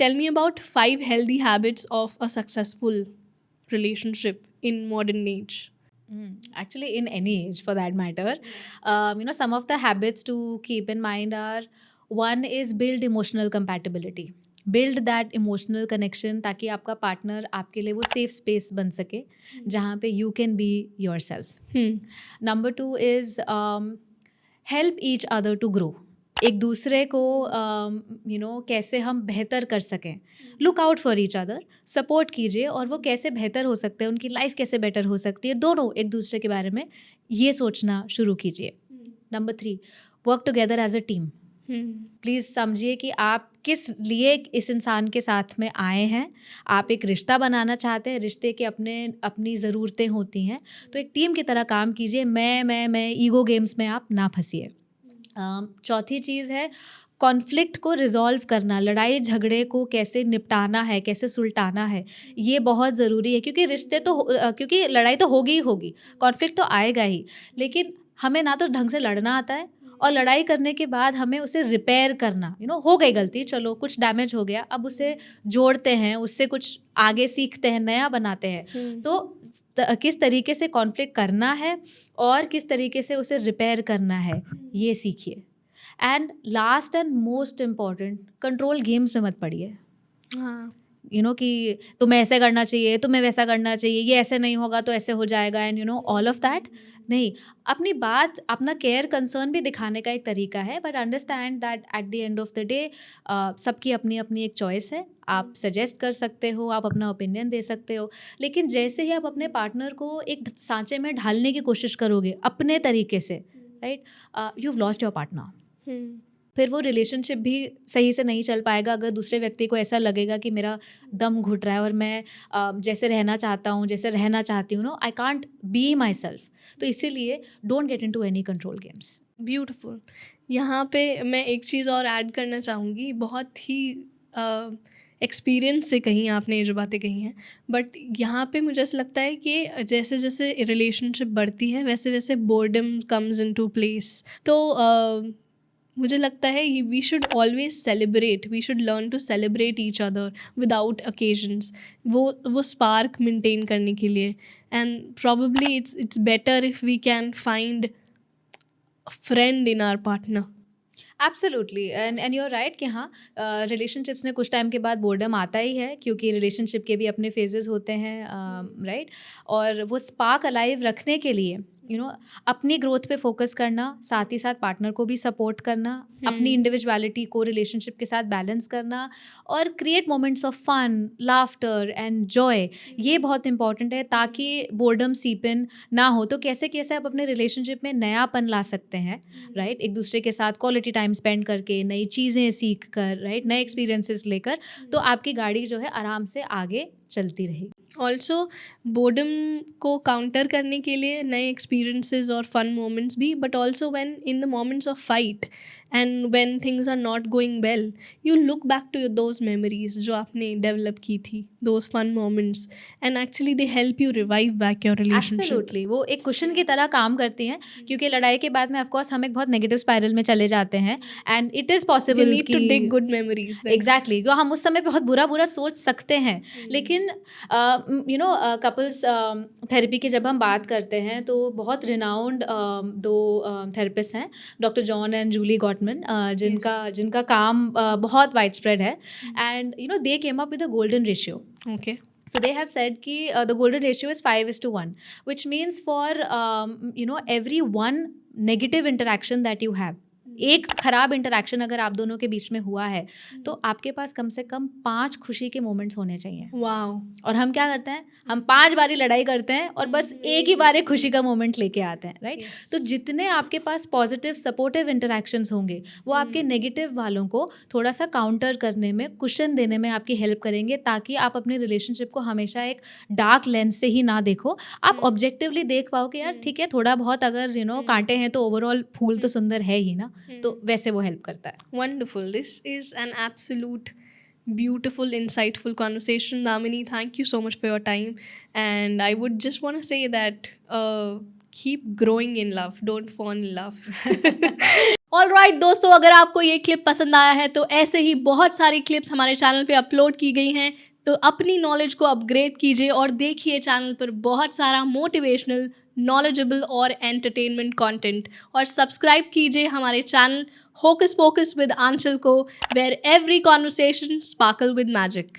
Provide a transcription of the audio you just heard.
tell me about 5 healthy habits of a successful relationship in modern age. Actually, in any age for that matter, some of the habits to keep in mind are: one is build emotional compatibility. Build that emotional connection, ताकि आपका partner आपके लिए वो safe space बन सके जहाँ पे you can be yourself. Number 2 is help each other to grow. एक दूसरे को कैसे हम बेहतर कर सकें, look out for each other, support कीजिए, और वो कैसे बेहतर हो सकते हैं, उनकी लाइफ कैसे बेटर हो सकती है, दोनों एक दूसरे के बारे में ये सोचना शुरू कीजिए. Number 3, work together as a team. Please समझिए कि आप किस लिए इस इंसान के साथ में आए हैं. आप एक रिश्ता बनाना चाहते हैं, रिश्ते के अपनी ज़रूरतें होती हैं, तो एक टीम की तरह काम कीजिए. मैं ईगो गेम्स में आप ना फंसिए. चौथी चीज़ है कॉन्फ्लिक्ट को रिजॉल्व करना. लड़ाई झगड़े को कैसे निपटाना है, कैसे सुलटाना है, ये बहुत ज़रूरी है. क्योंकि लड़ाई तो होगी ही होगी, कॉन्फ्लिक्ट तो आएगा ही, लेकिन हमें ना तो ढंग से लड़ना आता है, और लड़ाई करने के बाद हमें उसे रिपेयर करना. हो गई गलती, चलो कुछ डैमेज हो गया, अब उसे जोड़ते हैं, उससे कुछ आगे सीखते हैं, नया बनाते हैं. तो किस तरीके से कॉन्फ्लिक्ट करना है और किस तरीके से उसे रिपेयर करना है, ये सीखिए. And last and most important, control games में मत पड़िए. हाँ. कि तुम्हें ऐसे करना चाहिए, तुम्हें वैसा करना चाहिए, ये ऐसे नहीं होगा तो ऐसे हो जाएगा, एंड ऑल ऑफ दैट. नहीं, अपनी बात, अपना केयर कंसर्न भी दिखाने का एक तरीका है, but understand that at the end of the day सबकी अपनी अपनी एक चॉइस है. आप सजेस्ट कर सकते हो, आप अपना ओपिनियन दे सकते हो, लेकिन जैसे ही आप अपने पार्टनर को एक सांचे में ढालने की कोशिश करोगे अपने तरीके से, right, you have lost your partner. फिर वो रिलेशनशिप भी सही से नहीं चल पाएगा अगर दूसरे व्यक्ति को ऐसा लगेगा कि मेरा दम घुट रहा है और मैं जैसे रहना चाहता हूँ, जैसे रहना चाहती हूँ, I can't be my self. तो इसीलिए don't get into any control games. Beautiful. यहाँ पे मैं एक चीज़ और ऐड करना चाहूँगी, बहुत ही एक्सपीरियंस से कही आपने ये जो बातें कही हैं, बट यहाँ पे मुझे ऐसा लगता है कि जैसे जैसे रिलेशनशिप बढ़ती है वैसे वैसे बोर्डम कम्स इनटू प्लेस. तो मुझे लगता है we should always celebrate, we should learn to celebrate each other without occasions, वो स्पार्क मेंटेन करने के लिए. And probably it's better if we can find friend in our partner. Absolutely. And you are right कि हाँ, relationships में कुछ time के बाद बोर्डम आता ही है, क्योंकि रिलेशनशिप के भी अपने फेजेस होते हैं, राइट. और वो स्पार्क अलाइव रखने के लिए अपनी ग्रोथ पे फोकस करना, साथ ही साथ पार्टनर को भी सपोर्ट करना, अपनी इंडिविजुअलिटी को रिलेशनशिप के साथ बैलेंस करना, और create moments of fun, laughter and joy, ये बहुत इंपॉर्टेंट है ताकि बोर्डम सीप इन ना हो. तो कैसे कैसे आप अपने रिलेशनशिप में नयापन ला सकते हैं, राइट, एक दूसरे के साथ क्वालिटी टाइम स्पेंड करके, नई चीज़ें सीख कर, राइट, नए एक्सपीरियंसेस लेकर, तो आपकी गाड़ी जो है आराम से आगे चलती रहेगी. ऑल्सो बोर्डम को काउंटर करने के लिए नए एक्सपीरियंसेस और फन मोमेंट्स भी, but also when in the moments of fight and when things are not going well, you look back to those memories जो आपने डेवलप की थी, those fun moments, and actually they help you revive back your relationship. Absolutely, वो एक cushion की तरह काम करती हैं, क्योंकि लड़ाई के बाद में ऑफकोर्स हम एक बहुत नेगेटिव स्पाइरल में चले जाते हैं, and it is possible You need to dig good memories then. Exactly, तो हम उस समय बहुत बुरा बुरा सोच सकते हैं. लेकिन कपल्स थेरेपी की जब हम बात करते हैं तो बहुत रिनाउंड दो थेरेपिस्ट हैं, doctor John and Jully Gottman, जिनका काम बहुत वाइड स्प्रेड है, and they came up with a golden ratio. Okay. So they have said कि the golden ratio is 5:1, which means for every one negative interaction that you have, एक खराब interaction अगर आप दोनों के बीच में हुआ है, तो आपके पास कम से कम 5 खुशी के मोमेंट्स होने चाहिए. Wow. और हम क्या करते हैं, हम 5 बारी लड़ाई करते हैं और बस एक ही बार एक खुशी का मोमेंट लेके आते हैं, राइट. तो जितने आपके पास पॉजिटिव सपोर्टिव इंटरेक्शंस होंगे, वो आपके नेगेटिव वालों को थोड़ा सा काउंटर करने में, कुशन देने में आपकी हेल्प करेंगे, ताकि आप अपने रिलेशनशिप को हमेशा एक डार्क लेंस से ही ना देखो, आप ऑब्जेक्टिवली देख पाओ कि यार ठीक है, थोड़ा बहुत अगर कांटे हैं तो ओवरऑल फूल तो सुंदर है ही ना. तो वैसे वो हेल्प करता है. Wonderful. This is an absolute beautiful, insightful conversation. Damini, thank you so much for your time. And I would just want to say that keep growing in love. Don't fall in love. Alright दोस्तों, अगर आपको ये clip पसंद आया है तो ऐसे ही बहुत सारी क्लिप्स हमारे चैनल पे अपलोड की गई हैं, तो अपनी नॉलेज को अपग्रेड कीजिए और देखिए चैनल पर बहुत सारा मोटिवेशनल, नॉलेजेबल और एंटरटेनमेंट कंटेंट। और सब्सक्राइब कीजिए हमारे channel hocus pocus with Aanchal को, where every conversation sparkle with magic.